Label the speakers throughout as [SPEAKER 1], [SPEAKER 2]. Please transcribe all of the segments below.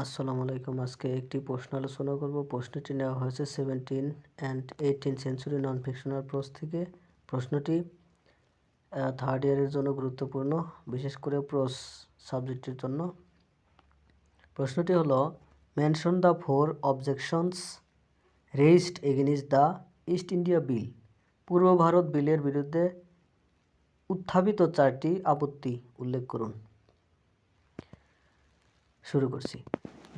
[SPEAKER 1] আসসালামু আলাইকুম। আজকে একটি প্রশ্ন আলোচনা করব। প্রশ্নটি নেওয়া হয়েছে 17 and 18 century non fictional pros থেকে। প্রশ্নটি থার্ড ইয়ারের জন্য গুরুত্বপূর্ণ, বিশেষ করে প্রোজ সাবজেক্টের জন্য। প্রশ্নটি হলো, mention the 4 objections raised against the East India bill. পূর্ব ভারত বিলের বিরুদ্ধে উত্থাপিত 4টি আপত্তি উল্লেখ করুন। শুরু করছি।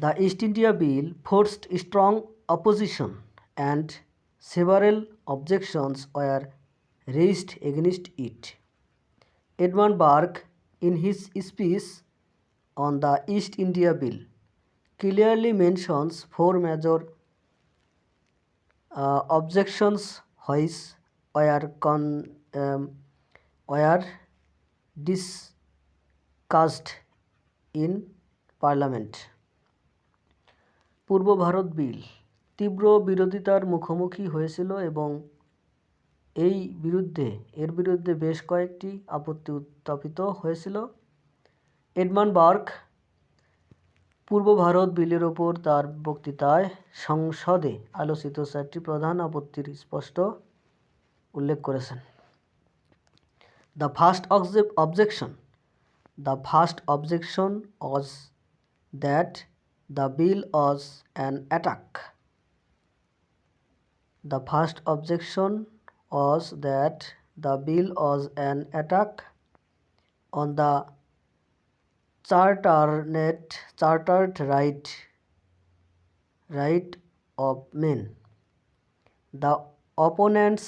[SPEAKER 1] The East India Bill forced strong opposition and several objections were raised against it. Edmund Burke, in his speech on the East India Bill, clearly mentions 4 major objections which were discussed in Parliament. পূর্ব ভারত বিল তীব্র বিরোধিতার মুখোমুখি হয়েছিল এবং এর বিরুদ্ধে বেশ কয়েকটি আপত্তি উত্থাপিত হয়েছিল। এডমান্ড বার্ক পূর্ব ভারত বিলের ওপর তার বক্তৃতায় সংসদে আলোচিত 4টি প্রধান আপত্তির স্পষ্ট উল্লেখ করেছেন। The first objection was that the bill was an attack. The first objection was that the bill was an attack on the chartered right of men. The opponents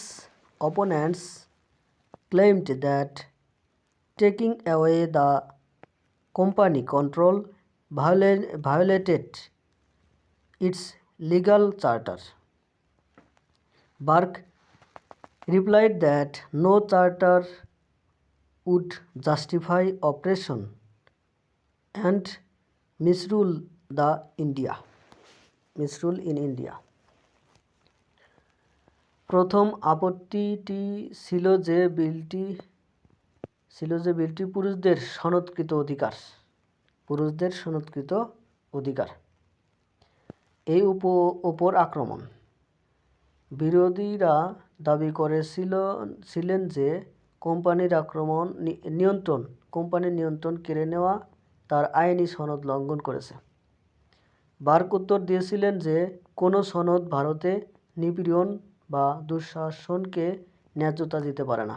[SPEAKER 1] claimed that taking away the company control violated its legal charter. Burke replied that no charter would justify oppression and misrule in India. প্রথম আপত্তিটি ছিল যে বিলটি পুরুষদের সনদকৃত অধিকার এই উপর আক্রমণ। বিরোধীরা দাবি করেছিলেন যে কোম্পানির নিয়ন্ত্রণ কেড়ে নেওয়া তার আইনি সনদ লঙ্ঘন করেছে। বার্ক উত্তর দিয়েছিলেন যে কোনো সনদ ভারতে নিপীড়ন বা দুঃশাসনকে ন্যায্যতা দিতে পারে না।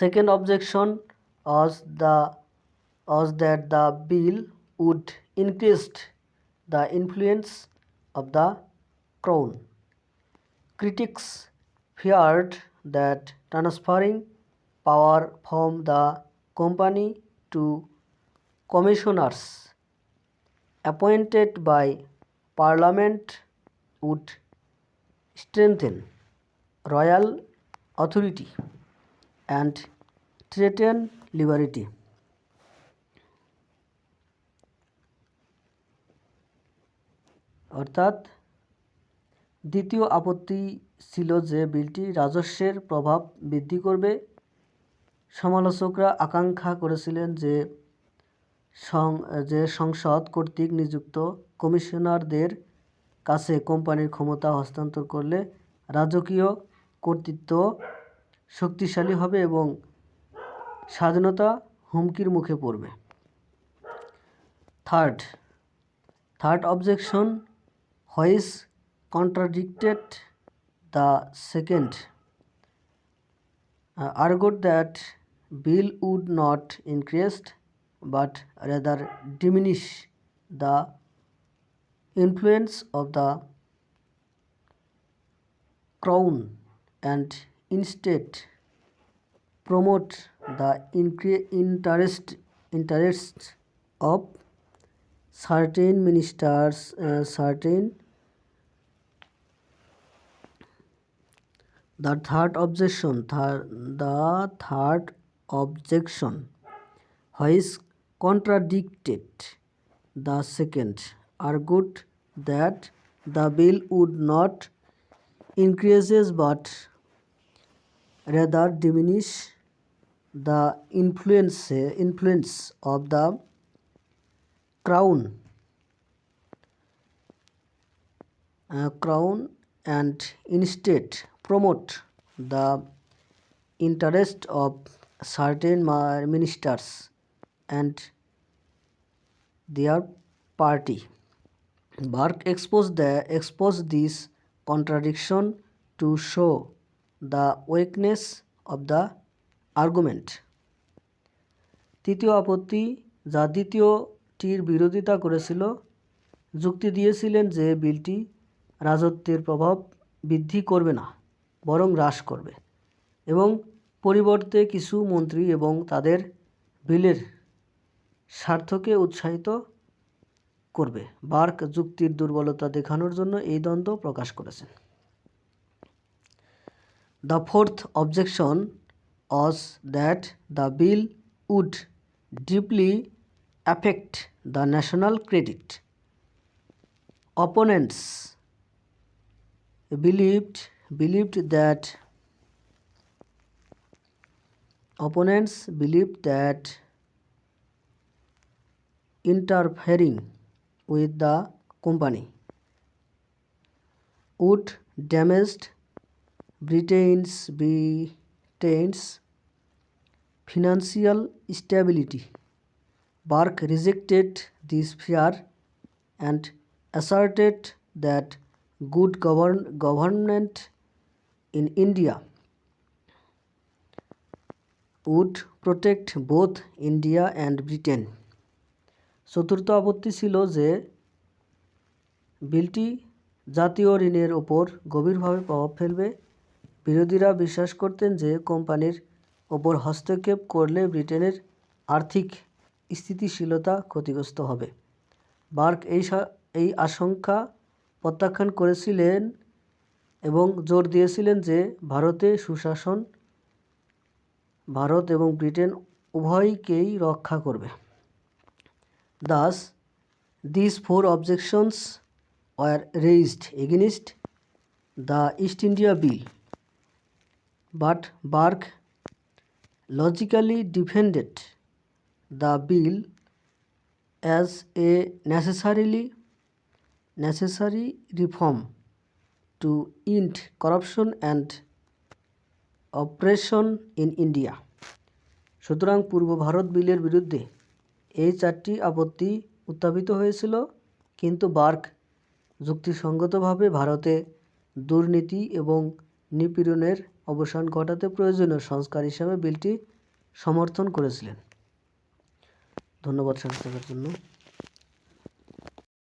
[SPEAKER 1] Second objection was that the bill would increase the influence of the crown. Critics feared that transferring power from the company to commissioners appointed by Parliament would strengthen royal authority and threaten liberty. অর্থাৎ দ্বিতীয় আপত্তি ছিল যে বিলটি রাজস্বের প্রভাব বৃদ্ধি করবে। সমালোচকরা আকাঙ্ক্ষা করেছিলেন যে সংসদ কর্তৃক নিযুক্ত কমিশনারদের কাছে কোম্পানির ক্ষমতা হস্তান্তর করলে রাজকীয় কর্তৃত্ব শক্তিশালী হবে এবং স্বাধীনতা হুমকির মুখে পড়বে। Third objection, which contradicted the second, argued that bill would not increase but rather diminish the influence of the crown and instead promote the interests of certain ministers. The third objection, which contradicted the second, argued that the bill would not increase but rather diminish the influence of the crown and instead promote the interest of certain ministers and their party. Burke exposed this contradiction to show the weakness of the argument. তৃতীয় আপত্তি, যা দ্বিতীয়টির বিরোধিতা করেছিল, যুক্তি দিয়েছিলেন যে বিলটি রাজত্বের প্রভাব বৃদ্ধি করবে না, বরং হ্রাস করবে এবং পরিবর্তে কিছু মন্ত্রী এবং তাদের বিলের স্বার্থকে উৎসাহিত করবে। বার্ক যুক্তির দুর্বলতা দেখানোর জন্য এই দ্বন্দ্ব প্রকাশ করেছেন। The fourth objection was that the bill would deeply affect the national credit. Opponents believed that interfering with the company would damage Britain's financial stability. Burke rejected this fear and asserted that good government in India would protect both India and Britain. চতুর্থ আপত্তি ছিল যে বিলটি জাতীয় ঋণের ওপর গভীরভাবে প্রভাব ফেলবে। বিরোধীরা বিশ্বাস করতেন যে কোম্পানির ওপর হস্তক্ষেপ করলে ব্রিটেনের আর্থিক স্থিতিশীলতা ক্ষতিগ্রস্ত হবে। বার্ক এই আশঙ্কা প্রত্যাখ্যান করেছিলেন এবং জোর দিয়েছিলেন যে সুশাসন ভারত এবং ব্রিটেন উভয়কেই রক্ষা করবে। Thus, these four objections were raised against the East India Bill, but Burke logically defended the bill as a necessary reform to end corruption and oppression in India. সুতরাং পূর্ব ভারত বিলের বিরুদ্ধে এই চারটি আপত্তি উত্থাপিত হয়েছিল, কিন্তু বার্ক যুক্তিসঙ্গতভাবে ভারতে দুর্নীতি এবং নিপীড়নের অবসান ঘটাতে প্রয়োজনীয় সংস্কার হিসাবে বিলটি সমর্থন করেছিলেন। ধন্যবাদ সাথে থাকার জন্য।